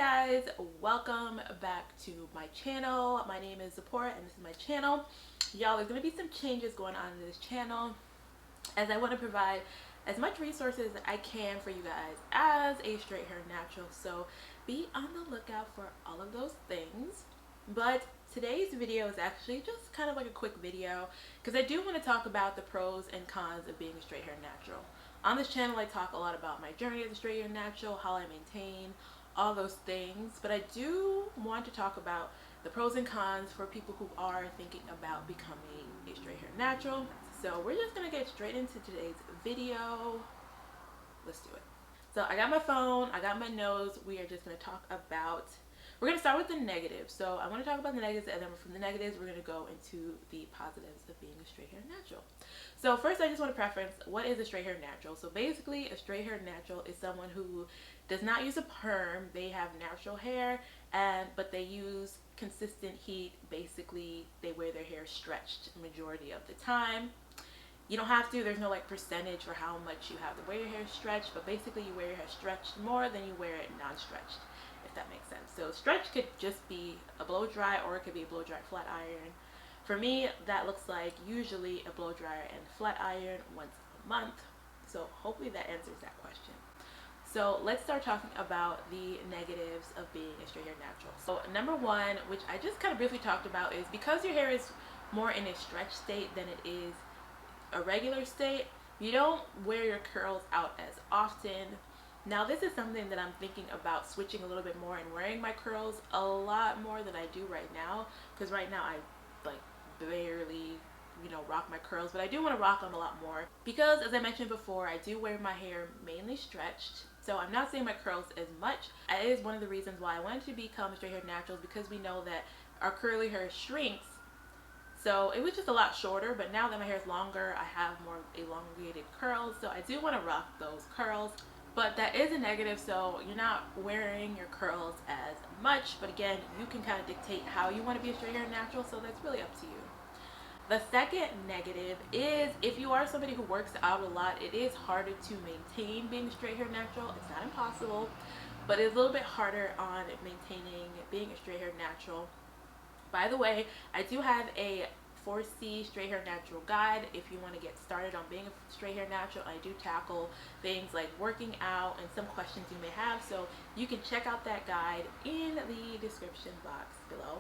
guys, welcome back to my channel. My name is Zipporah and this is my channel. Y'all, there's going to be some changes going on in this channel as I want to provide as much resources as I can for you guys as a straight hair natural. So be on the lookout for all of those things. But today's video is actually just kind of like a quick video because I do want to talk about the pros and cons of being a straight hair natural. On this channel I talk a lot about my journey as a straight hair natural, how I maintain, all those things, but I do want to talk about the pros and cons for people who are thinking about becoming a straight hair natural. So we're just gonna get straight into today's video. Let's do it. So I got my phone, I got my notes. We are just gonna talk about, we're gonna start with the negatives. So I want to talk about the negatives, and then from the negatives we're gonna go into the positives of being a straight hair natural. So first I just want to preference, what is a straight hair natural? So basically a straight hair natural is someone who does not use a perm. They have natural hair, but they use consistent heat. Basically they wear their hair stretched majority of the time. You don't have to, there's no like percentage for how much you have to wear your hair stretched, but basically you wear your hair stretched more than you wear it non-stretched, if that makes sense. So stretch could just be a blow dry, or it could be a blow dry flat iron. For me, that looks like usually a blow dryer and flat iron once a month. So hopefully that answers that question. So let's start talking about the negatives of being a straight hair natural. So number one, which I just kind of briefly talked about, is because your hair is more in a stretch state than it is a regular state, you don't wear your curls out as often. Now this is something that I'm thinking about switching a little bit more and wearing my curls a lot more than I do right now, because right now I like barely rock my curls, but I do want to rock them a lot more because, as I mentioned before, I do wear my hair mainly stretched, so I'm not seeing my curls as much. It is one of the reasons why I wanted to become straight hair naturals, because we know that our curly hair shrinks. So it was just a lot shorter, but now that my hair is longer, I have more elongated curls, so I do want to rock those curls. But that is a negative, so you're not wearing your curls as much, but again, you can kind of dictate how you want to be a straight hair natural, so that's really up to you. The second negative is, if you are somebody who works out a lot, it is harder to maintain being a straight hair natural. It's not impossible, but it's a little bit harder on maintaining being a straight hair natural. By the way, I do have a 4C straight hair natural guide if you want to get started on being a straight hair natural. I do tackle things like working out and some questions you may have, so you can check out that guide in the description box below.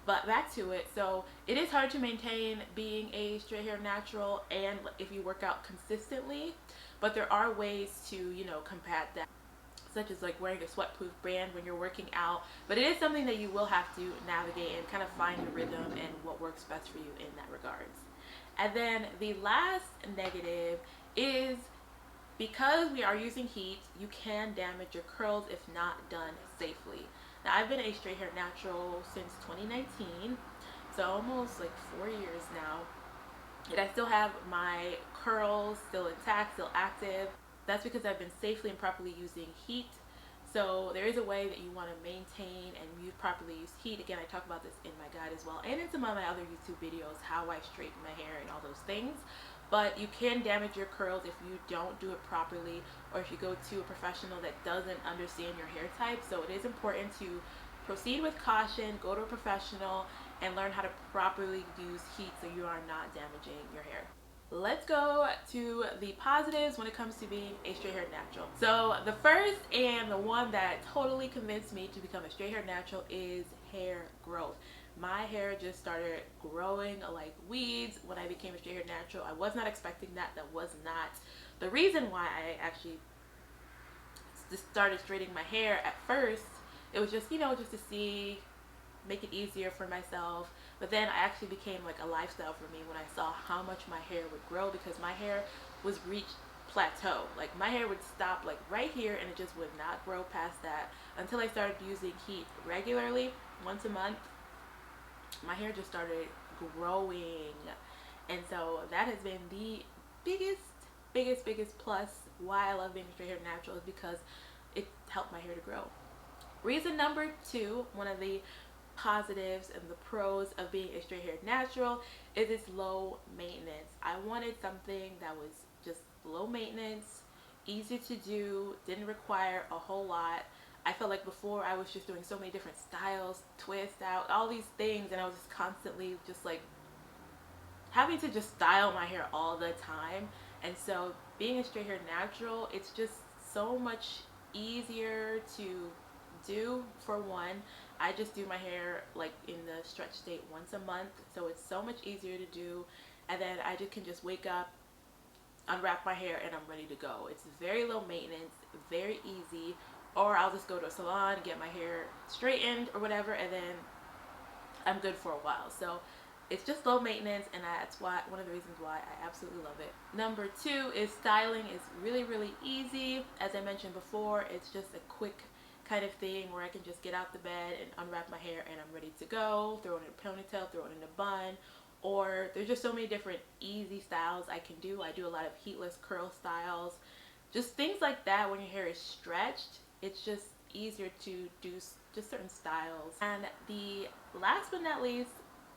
But back to it, so it is hard to maintain being a straight hair natural and if you work out consistently, but there are ways to combat that, such as like wearing a sweatproof band when you're working out. But it is something that you will have to navigate and kind of find your rhythm and what works best for you in that regards. And then the last negative is, because we are using heat, you can damage your curls if not done safely. Now I've been a straight hair natural since 2019, so almost like 4 years now, and I still have my curls still intact, still active. That's because I've been safely and properly using heat. So there is a way that you want to maintain and properly use heat. Again, I talk about this in my guide as well, and in some of my other YouTube videos, how I straighten my hair and all those things. But you can damage your curls if you don't do it properly, or if you go to a professional that doesn't understand your hair type. So it is important to proceed with caution, go to a professional, and learn how to properly use heat so you are not damaging your hair. Let's go to the positives when it comes to being a straight hair natural. So the first and the one that totally convinced me to become a straight hair natural is hair growth. My hair just started growing like weeds when I became a straight hair natural. I was not expecting that. That was not the reason why I actually just started straightening my hair at first. It was just, just to see, make it easier for myself. But then I actually became like a lifestyle for me when I saw how much my hair would grow, because my hair was reached plateau. Like my hair would stop like right here and it just would not grow past that until I started using heat regularly once a month. My hair just started growing, and so that has been the biggest plus why I love being a straight hair natural, is because it helped my hair to grow. Reason number two, one of the positives and the pros of being a straight hair natural, is its low maintenance. I wanted something that was just low maintenance, easy to do, didn't require a whole lot. I felt like before I was just doing so many different styles, twist out, all these things, and I was just constantly just like having to just style my hair all the time. And so being a straight hair natural, it's just so much easier to do. For one, I just do my hair like in the stretch state once a month, so it's so much easier to do. And then I just can just wake up, unwrap my hair, and I'm ready to go. It's very low maintenance, very easy. Or I'll just go to a salon, get my hair straightened or whatever, and then I'm good for a while. So it's just low maintenance, and that's why one of the reasons why I absolutely love it. Number two is styling is really easy. As I mentioned before, it's just a quick kind of thing where I can just get out the bed and unwrap my hair and I'm ready to go. Throw it in a ponytail, throw it in a bun, or there's just so many different easy styles I can do. I do a lot of heatless curl styles, just things like that. When your hair is stretched, it's just easier to do just certain styles. And the last but not least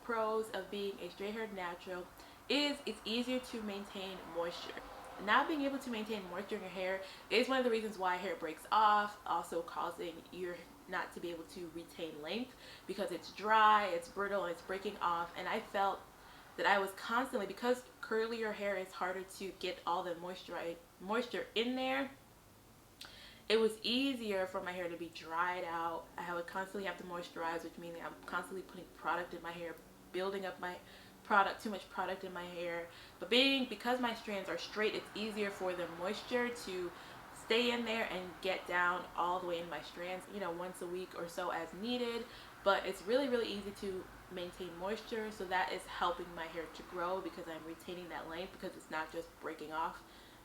pros of being a straight haired natural is it's easier to maintain moisture. Not being able to maintain moisture in your hair is one of the reasons why hair breaks off, also causing your not to be able to retain length because it's dry, it's brittle, and it's breaking off. And I felt that I was constantly, because curlier hair is harder to get all the moisture in there, it was easier for my hair to be dried out. I would constantly have to moisturize, which means I'm constantly putting product in my hair, building up my product, too much product in my hair. But because my strands are straight, it's easier for the moisture to stay in there and get down all the way in my strands, you know, once a week or so as needed. But it's really easy to maintain moisture, so that is helping my hair to grow because I'm retaining that length, because it's not just breaking off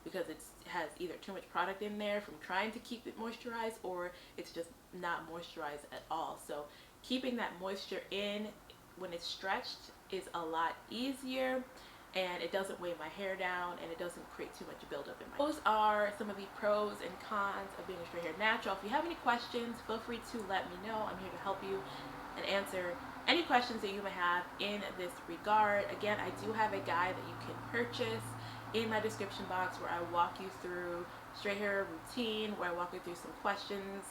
because it has either too much product in there from trying to keep it moisturized, or it's just not moisturized at all. So keeping that moisture in when it's stretched is a lot easier, and it doesn't weigh my hair down, and it doesn't create too much buildup in my hair. Those are some of the pros and cons of being a straight hair natural. If you have any questions, feel free to let me know. I'm here to help you and answer any questions that you may have in this regard. Again, I do have a guide that you can purchase in my description box where I walk you through straight hair routine, where I walk you through some questions,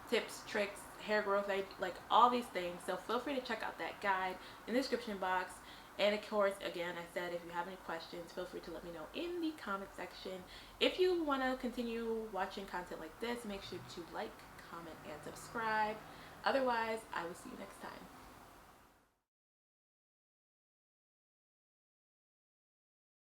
tips, tricks, hair growth, like all these things. So feel free to check out that guide in the description box. And of course, again, I said, if you have any questions, feel free to let me know in the comment section. If you want to continue watching content like this, make sure to like, comment, and subscribe. Otherwise, I will see you next time.